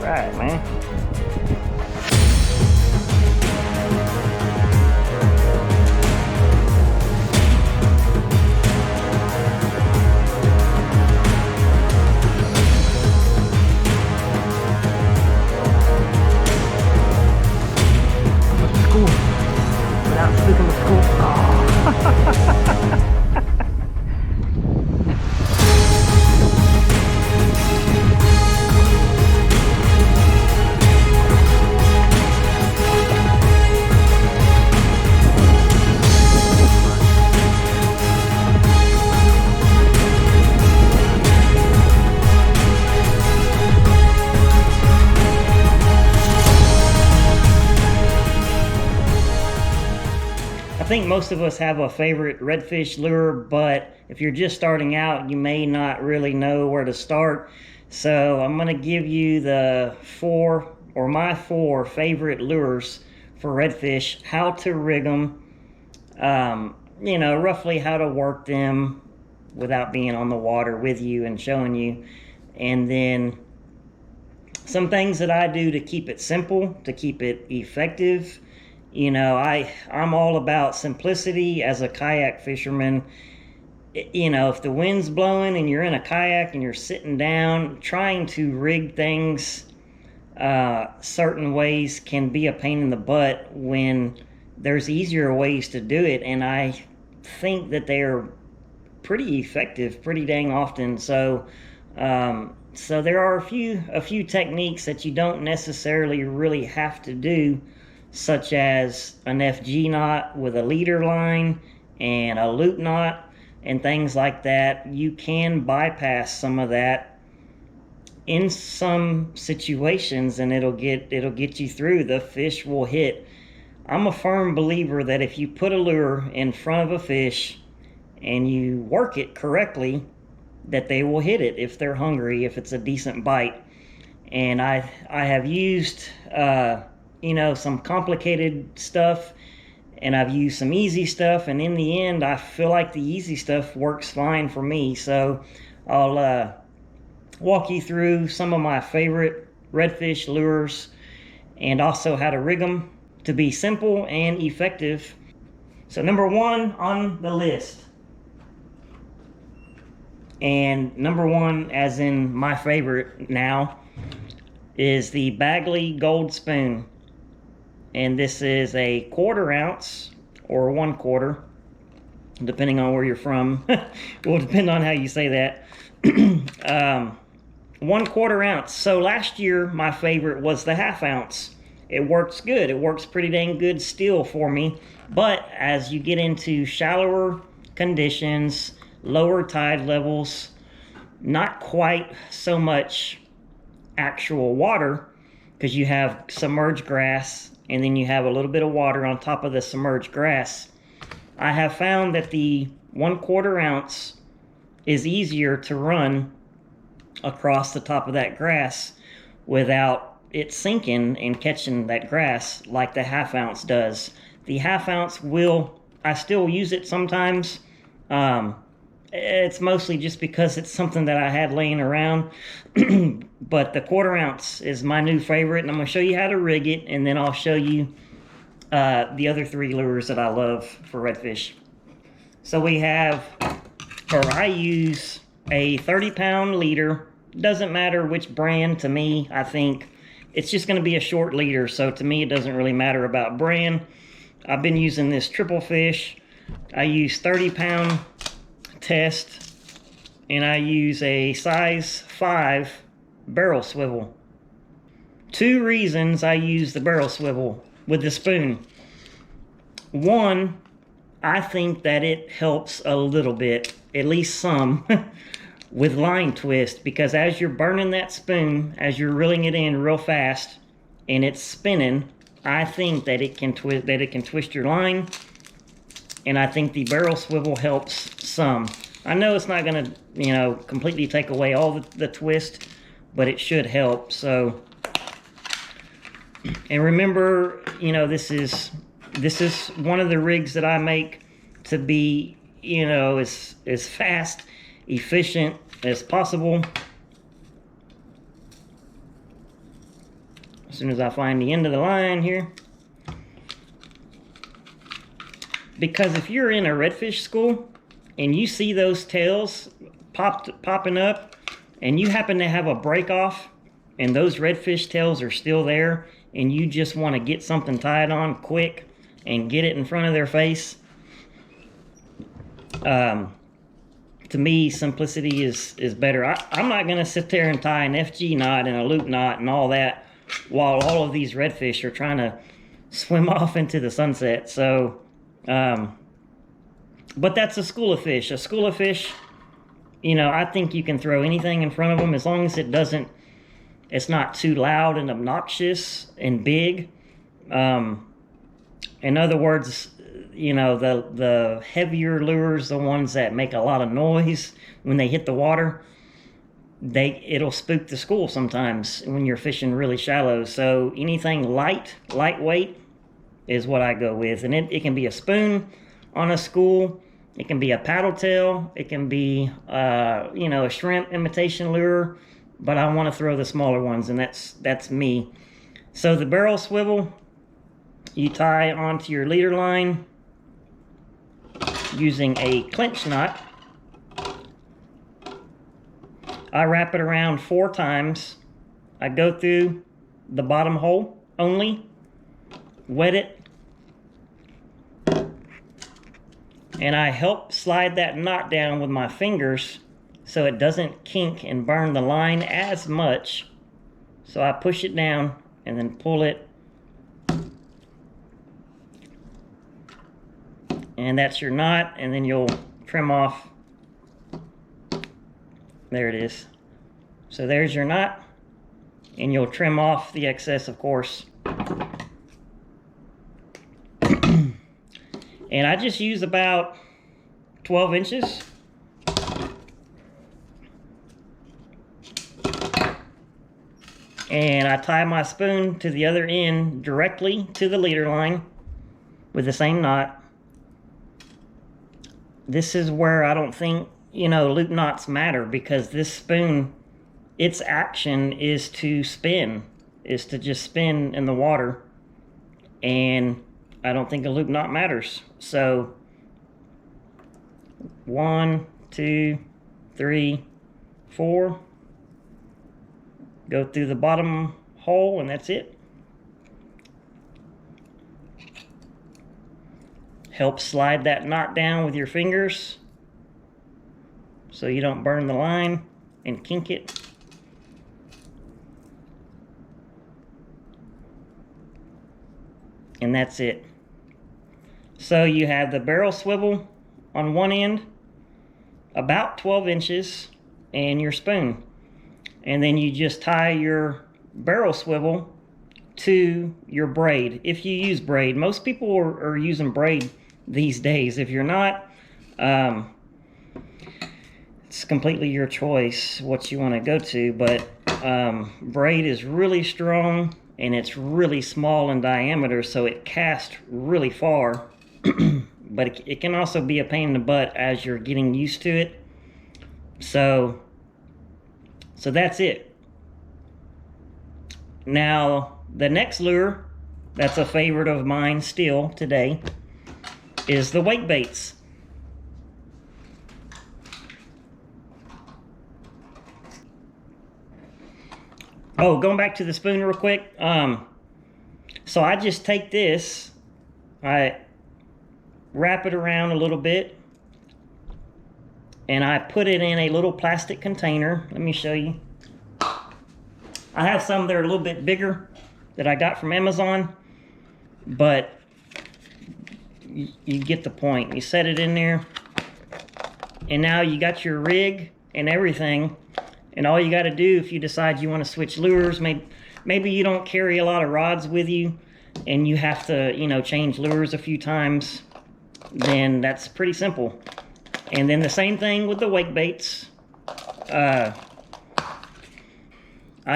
right, man. Without sticking the school. Oh. I think most of us have a favorite redfish lure, but if you're just starting out, you may not really know where to start. So I'm going to give you my four favorite lures for redfish, how to rig them, you know, roughly how to work them without being on the water with you and showing you. And then some things that I do to keep it simple, to keep it effective. You know, I'm all about simplicity as a kayak fisherman. You know, if the wind's blowing and you're in a kayak and you're sitting down, trying to rig things certain ways can be a pain in the butt when there's easier ways to do it. And I think that they're pretty effective pretty dang often. So so there are a few techniques that you don't necessarily really have to do, such as an FG knot with a leader line and a loop knot and things like that. You can bypass some of that in some situations and it'll get you through. The fish will hit. I'm a firm believer that if you put a lure in front of a fish and you work it correctly, that they will hit it if they're hungry, if it's a decent bite. And I have used you know, some complicated stuff, and I've used some easy stuff, and in the end I feel like the easy stuff works fine for me. So I'll walk you through some of my favorite redfish lures and also how to rig them to be simple and effective. So number one on the list, and number one as in my favorite now, is the Bagley Gold Spoon. And this is a 1/4 ounce or 1/4, depending on where you're from. It will depend on how you say that. 1/4 ounce. So last year my favorite was the 1/2 ounce. It works good. It works pretty dang good still for me. But as you get into shallower conditions, lower tide levels, not quite so much actual water, because you have submerged grass and then you have a little bit of water on top of the submerged grass, I have found that the 1/4 ounce is easier to run across the top of that grass without it sinking and catching that grass like the 1/2 ounce does. The 1/2 ounce I still use it sometimes. It's mostly just because it's something that I had laying around. But the 1/4 ounce is my new favorite, and I'm going to show you how to rig it, and then I'll show you the other 3 lures that I love for redfish. So I use a 30-pound leader. Doesn't matter which brand to me. I think it's just going to be a short leader, so to me it doesn't really matter about brand. I've been using this triple fish. I use 30-pound test, and I use a size 5 barrel swivel. 2 reasons I use the barrel swivel with the spoon. One, I think that it helps a little bit, at least some, with line twist, because as you're burning that spoon, as you're reeling it in real fast and it's spinning, I think that it can twist your line, and I think the barrel swivel helps some. I know it's not going to, you know, completely take away all the twist, but it should help. So, and remember, you know, this is one of the rigs that I make to be, you know, as fast, efficient as possible. as soon as I find the end of the line here. Because if you're in a redfish school and you see those tails popping up and you happen to have a break off and those redfish tails are still there and you just want to get something tied on quick and get it in front of their face, to me, simplicity is better. I'm not going to sit there and tie an FG knot and a loop knot and all that while all of these redfish are trying to swim off into the sunset. So, but that's a school of fish. A school of fish, you know, I think you can throw anything in front of them as long as it's not too loud and obnoxious and big. In other words, you know, the heavier lures, the ones that make a lot of noise when they hit the water, it'll spook the school sometimes when you're fishing really shallow. So anything lightweight is what I go with. And it can be a spoon on a school, it can be a paddle tail, it can be you know, a shrimp imitation lure, but I want to throw the smaller ones, and that's me. So the barrel swivel, you tie onto your leader line using a clinch knot. I wrap it around 4 times. I go through the bottom hole only, wet it, and I help slide that knot down with my fingers so it doesn't kink and burn the line as much. So I push it down and then pull it, and that's your knot, and then you'll trim off. There it is. So there's your knot, and you'll trim off the excess, of course. And I just use about 12 inches. And I tie my spoon to the other end directly to the leader line with the same knot. This is where I don't think, you know, loop knots matter, because this spoon, its action is to spin, is to just spin in the water, and I don't think a loop knot matters. So 1, 2, 3, 4, go through the bottom hole, and that's it. Help slide that knot down with your fingers so you don't burn the line and kink it. And that's it. So you have the barrel swivel on one end, about 12 inches, and your spoon. And then you just tie your barrel swivel to your braid. If you use braid, most people are using braid these days. If you're not, it's completely your choice what you want to go to, but braid is really strong and it's really small in diameter, so it casts really far. But it can also be a pain in the butt as you're getting used to it. So that's it. Now the next lure that's a favorite of mine still today is the wake baits. Oh, going back to the spoon real quick. So I just take this, I wrap it around a little bit, and I put it in a little plastic container. Let me show you. I have some that are a little bit bigger that I got from Amazon, but you get the point. You set it in there, and now you got your rig and everything, and all you got to do if you decide you want to switch lures, maybe you don't carry a lot of rods with you and you have to, you know, change lures a few times, then that's pretty simple. And then the same thing with the wake baits. I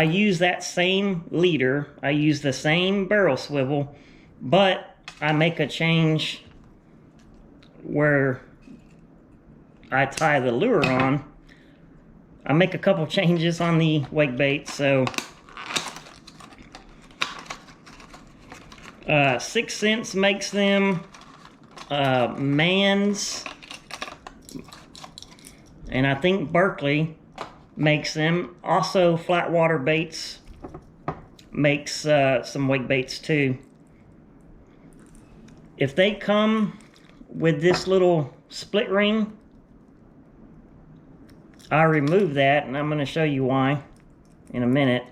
use that same leader, I use the same barrel swivel, but I make a change where I tie the lure on. I make a couple changes on the wake bait. So 6 Cents makes them. Mans, and I think Berkeley makes them. Also, Flatwater Baits makes some wake baits too. If they come with this little split ring, I remove that, and I'm going to show you why in a minute,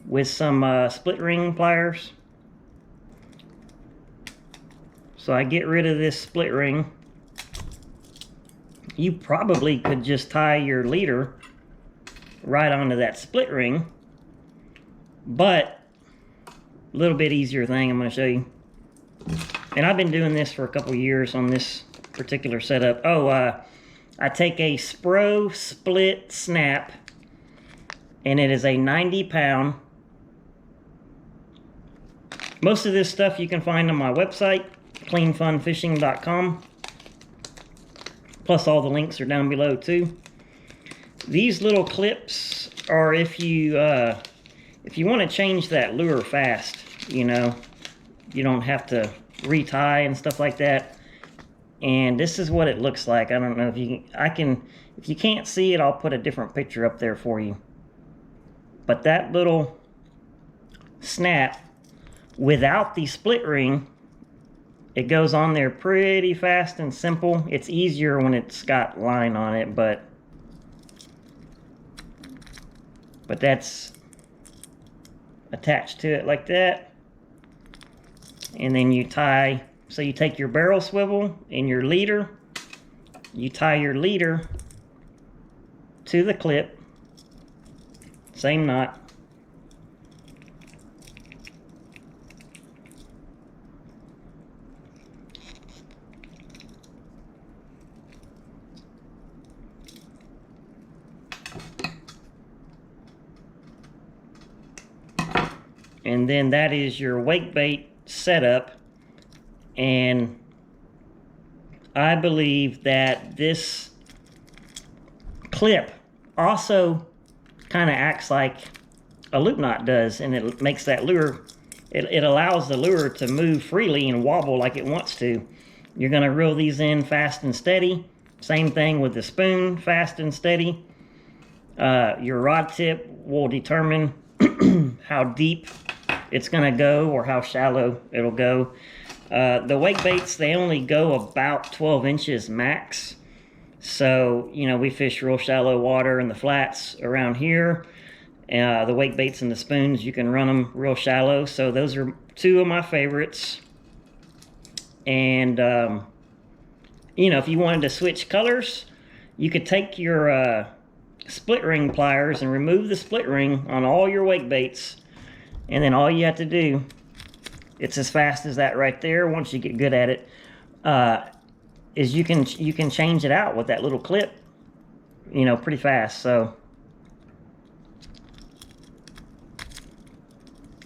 with some split ring pliers. So I get rid of this split ring. You probably could just tie your leader right onto that split ring, but a little bit easier thing I'm going to show you. And I've been doing this for a couple years on this particular setup. I take a Spro Split Snap, and it is a 90-pound. Most of this stuff you can find on my website, cleanfunfishing.com. Plus all the links are down below too. These little clips are if you want to change that lure fast, you know, you don't have to retie and stuff like that. And this is what it looks like. I don't know if you can, if you can't see it, I'll put a different picture up there for you. But that little snap without the split ring, it goes on there pretty fast and simple. It's easier when it's got line on it, but that's attached to it like that. And then you tie, so you take your barrel swivel and your leader, you tie your leader to the clip, same knot. And then that is your wake bait setup. And I believe that this clip also kind of acts like a loop knot does, and it makes that lure, it allows the lure to move freely and wobble like it wants to. You're going to reel these in fast and steady. Same thing with the spoon, fast and steady. Your rod tip will determine how deep it's going to go or how shallow it'll go. The wake baits, they only go about 12 inches max. So, you know, we fish real shallow water in the flats around here. The wake baits and the spoons, you can run them real shallow. So those are two of my favorites. And, you know, if you wanted to switch colors, you could take your split ring pliers and remove the split ring on all your wake baits. And then all you have to do, it's as fast as that right there once you get good at it, is you can change it out with that little clip, you know, pretty fast. So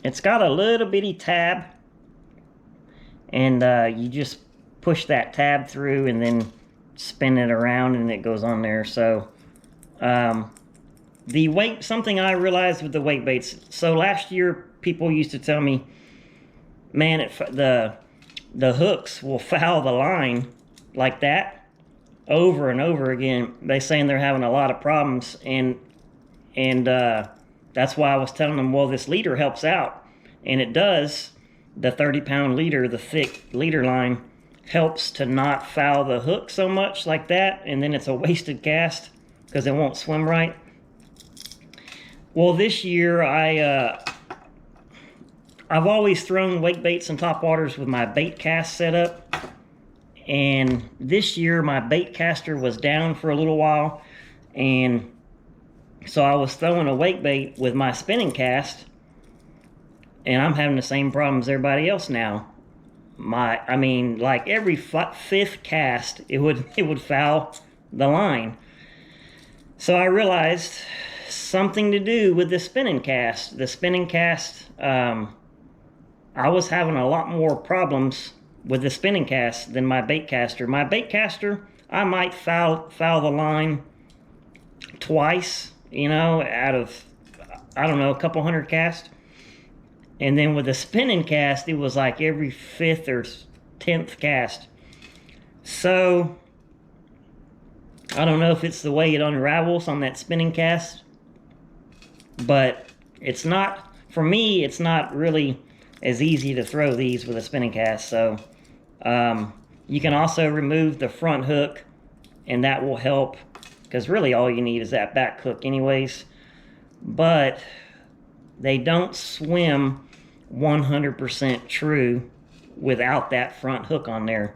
it's got a little bitty tab, and you just push that tab through and then spin it around and it goes on there. So the weight, something I realized with the wake baits, so last year people used to tell me, man, the hooks will foul the line like that over and over again. They saying they're having a lot of problems, and that's why I was telling them, well, this leader helps out, and it does. The 30-pound leader, the thick leader line, helps to not foul the hook so much like that, and then it's a wasted cast because it won't swim right. Well, this year I've always thrown wake baits and top waters with my bait cast setup, and this year my bait caster was down for a little while, and so I was throwing a wake bait with my spinning cast, and I'm having the same problems everybody else now. I mean, like every fifth cast, it would foul the line. So I realized something to do with the spinning cast. The spinning cast, I was having a lot more problems with the spinning cast than my bait caster. My bait caster, I might foul the line twice, you know, out of, I don't know, a couple hundred casts. And then with a spinning cast, it was like every 5th or 10th cast. So I don't know if it's the way it unravels on that spinning cast, but it's not, for me, it's not really as easy to throw these with a spinning cast. So you can also remove the front hook, and that will help, because really all you need is that back hook anyways. But they don't swim 100% true without that front hook on there.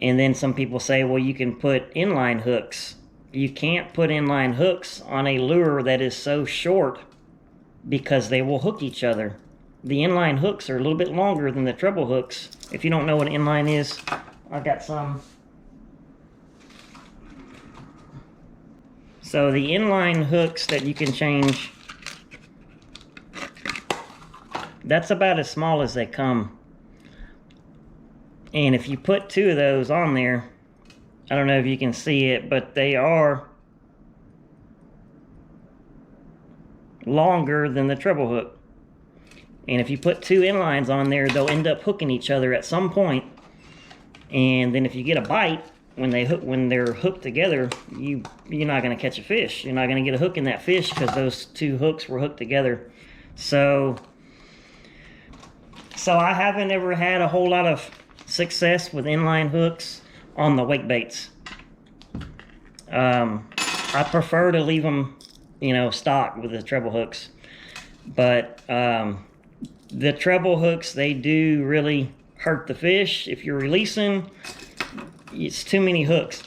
And then some people say, well, you can put inline hooks. You can't put inline hooks on a lure that is so short, because they will hook each other. The inline hooks are a little bit longer than the treble hooks. If you don't know what an inline is, I've got some. So the inline hooks that you can change, that's about as small as they come. And if you put 2 of those on there, I don't know if you can see it, but they are longer than the treble hook. And if you put 2 inlines on there, they'll end up hooking each other at some point. And then if you get a bite, when they're hooked together, you're not going to catch a fish. You're not going to get a hook in that fish, because those 2 hooks were hooked together. So I haven't ever had a whole lot of success with inline hooks on the wake baits. I prefer to leave them, stock with the treble hooks. But the treble hooks, they do really hurt the fish. If you're releasing, it's too many hooks.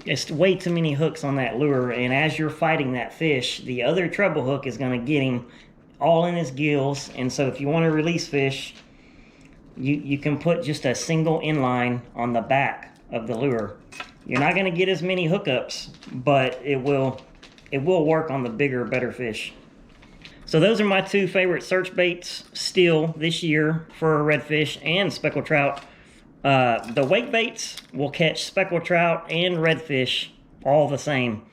It's way too many hooks on that lure, and as you're fighting that fish, the other treble hook is going to get him all in his gills. And so if you want to release fish, you can put just a single inline on the back of the lure. You're not going to get as many hookups, but it will work on the bigger, better fish. So those are my 2 favorite search baits still this year for redfish and speckled trout. The wake baits will catch speckled trout and redfish all the same.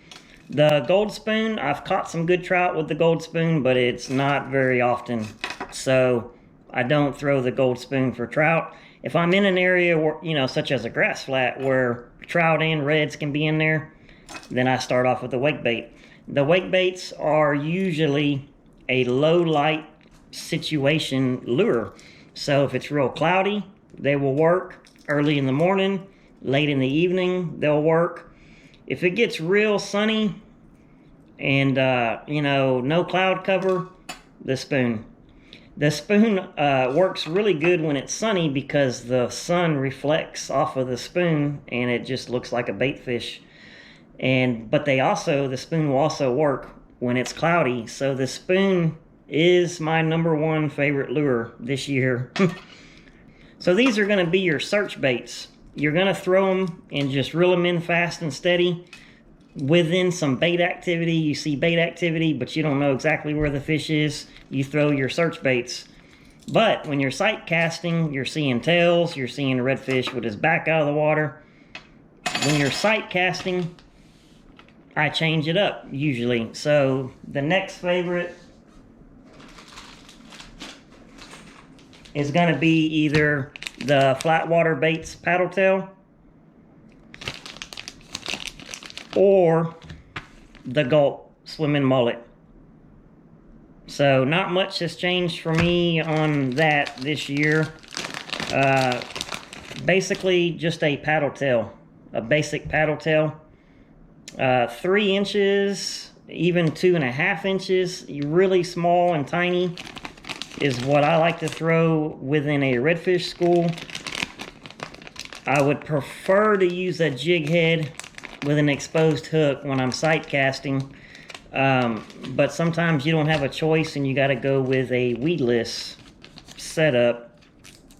The Gold Spoon, I've caught some good trout with the Gold Spoon, but it's not very often. So I don't throw the Gold Spoon for trout. If I'm in an area where, such as a grass flat where trout and reds can be in there, then I start off with the wake bait. The wake baits are usually a low light situation lure. So if it's real cloudy, they will work. Early in the morning, late in the evening, they'll work. If it gets real sunny and no cloud cover, the spoon. The spoon works really good when it's sunny, because the sun reflects off of the spoon and it just looks like a bait fish. But the spoon will also work when it's cloudy. So the spoon is my #1 favorite lure this year. So these are going to be your search baits. You're going to throw them and just reel them in fast and steady. Within some bait activity, you see bait activity, but you don't know exactly where the fish is, you throw your search baits. But when you're sight casting, you're seeing tails, you're seeing a redfish with his back out of the water. When you're sight casting, I change it up usually. So the next favorite is going to be either the Flatwater Baits paddle tail or the Gulp swimming mullet. So not much has changed for me on that this year. Basically just a paddle tail, a basic paddle tail. 3 inches, even 2.5 inches, really small and tiny is what I like to throw within a redfish school. I would prefer to use a jig head with an exposed hook when I'm sight casting, but sometimes you don't have a choice and you got to go with a weedless setup.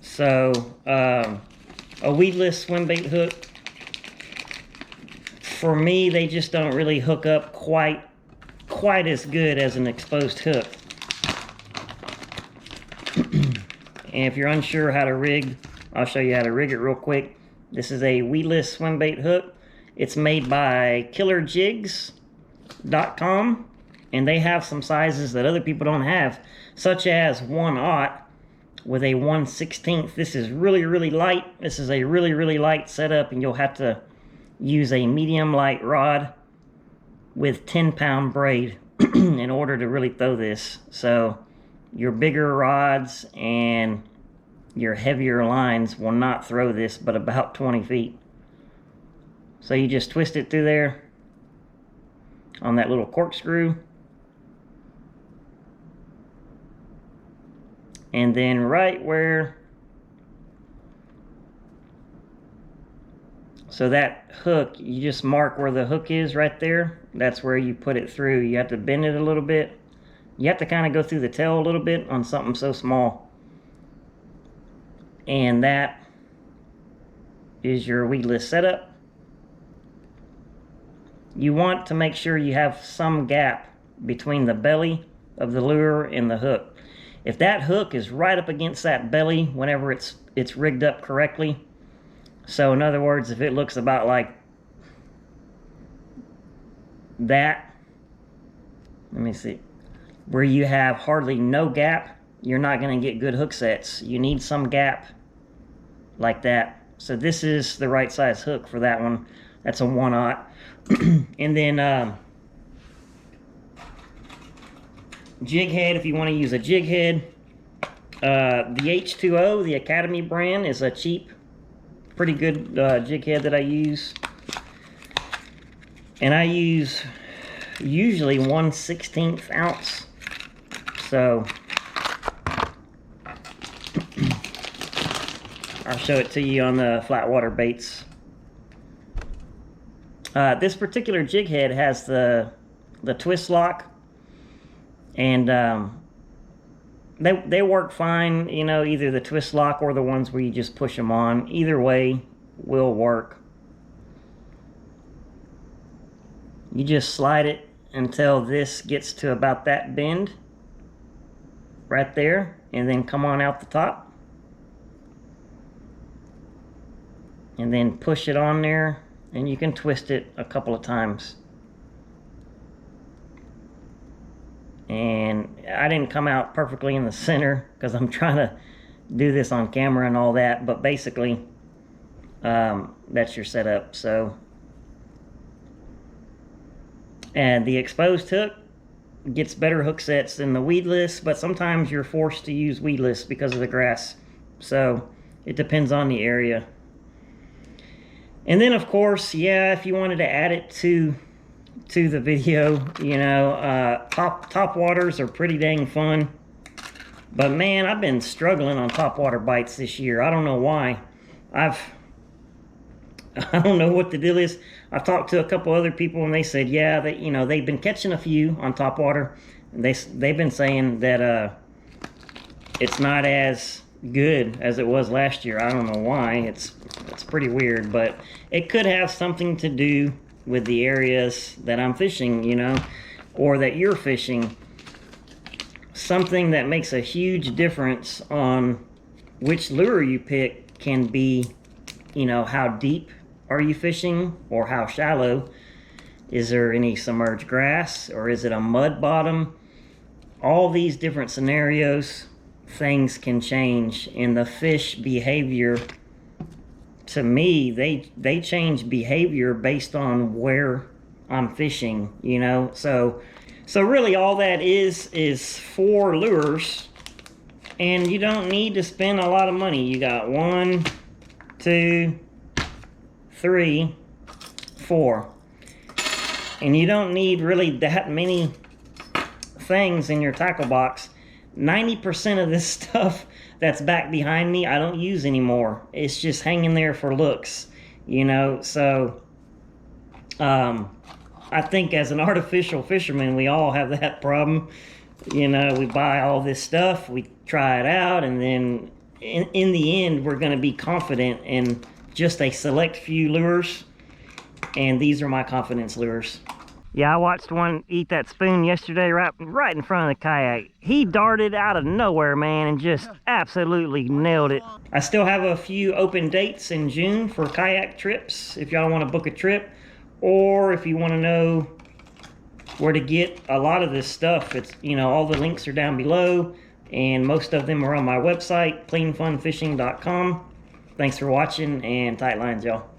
So a weedless swim bait hook, for me, they just don't really hook up quite as good as an exposed hook. And if you're unsure how to rig, I'll show you how to rig it real quick. This is a weedless swim bait hook. It's made by killerjigs.com, And they have some sizes that other people don't have, such as 1/0 with a 1/16. This is really, really light. This is a really, really light setup, and you'll have to use a medium light rod with 10-pound braid in order to really throw this. So your bigger rods and your heavier lines will not throw this but about 20 feet. So you just twist it through there on that little corkscrew, and then right where, so that hook, you just mark where the hook is right there. That's where you put it through. You have to bend it a little bit. You have to kind of go through the tail a little bit on something so small. And that is your weedless setup. You want to make sure you have some gap between the belly of the lure and the hook. If that hook is right up against that belly whenever it's rigged up correctly, so in other words, if it looks about like that, let me see, where you have hardly no gap, you're not going to get good hook sets. You need some gap like that. So this is the right size hook for that one. That's a 1/0. And then jig head, if you want to use a jig head. The H2O, the Academy brand, is a cheap, pretty good jig head that I use. And I use usually 1/16 ounce. So I'll show it to you on the flat water baits. This particular jig head has the twist lock, and they work fine. You know, either the twist lock or the ones where you just push them on. Either way will work. You just slide it until this gets to about that bend right there, and then come on out the top, and then push it on there. And you can twist it a couple of times. And I didn't come out perfectly in the center because I'm trying to do this on camera and all that, but basically that's your setup. So, and the exposed hook gets better hook sets than the weedless, but sometimes you're forced to use weedless because of the grass. So it depends on the area. And then, of course, yeah, if you wanted to add it to the video, you know, top waters are pretty dang fun. But man, I've been struggling on top water bites this year. I don't know why. I don't know what the deal is. I've talked to a couple other people, and they said, yeah, that, you know, they've been catching a few on top water. And they've been saying that it's not as good as it was last year. I don't know why. It's pretty weird, but it could have something to do with the areas that I'm fishing, you know, or that you're fishing. Something that makes a huge difference on which lure you pick can be, you know, how deep are you fishing or how shallow. Is there any submerged grass, or is it a mud bottom? All these different scenarios, things can change in the fish behavior. To me, they change behavior based on where I'm fishing, you know. So really all that is 4 lures, and you don't need to spend a lot of money. You got 1, 2, 3, 4, and you don't need really that many things in your tackle box. 90% of this stuff that's back behind me, I don't use anymore. It's just hanging there for looks, you know. So I think as an artificial fisherman, we all have that problem. You know, we buy all this stuff, we try it out, and then in the end, we're going to be confident in just a select few lures. And these are my confidence lures. Yeah, I watched one eat that spoon yesterday right in front of the kayak. He darted out of nowhere, man, and just absolutely nailed it. I still have a few open dates in June for kayak trips if y'all want to book a trip, or if you want to know where to get a lot of this stuff. It's, you know, all the links are down below, and most of them are on my website, cleanfunfishing.com. Thanks for watching, and tight lines, y'all.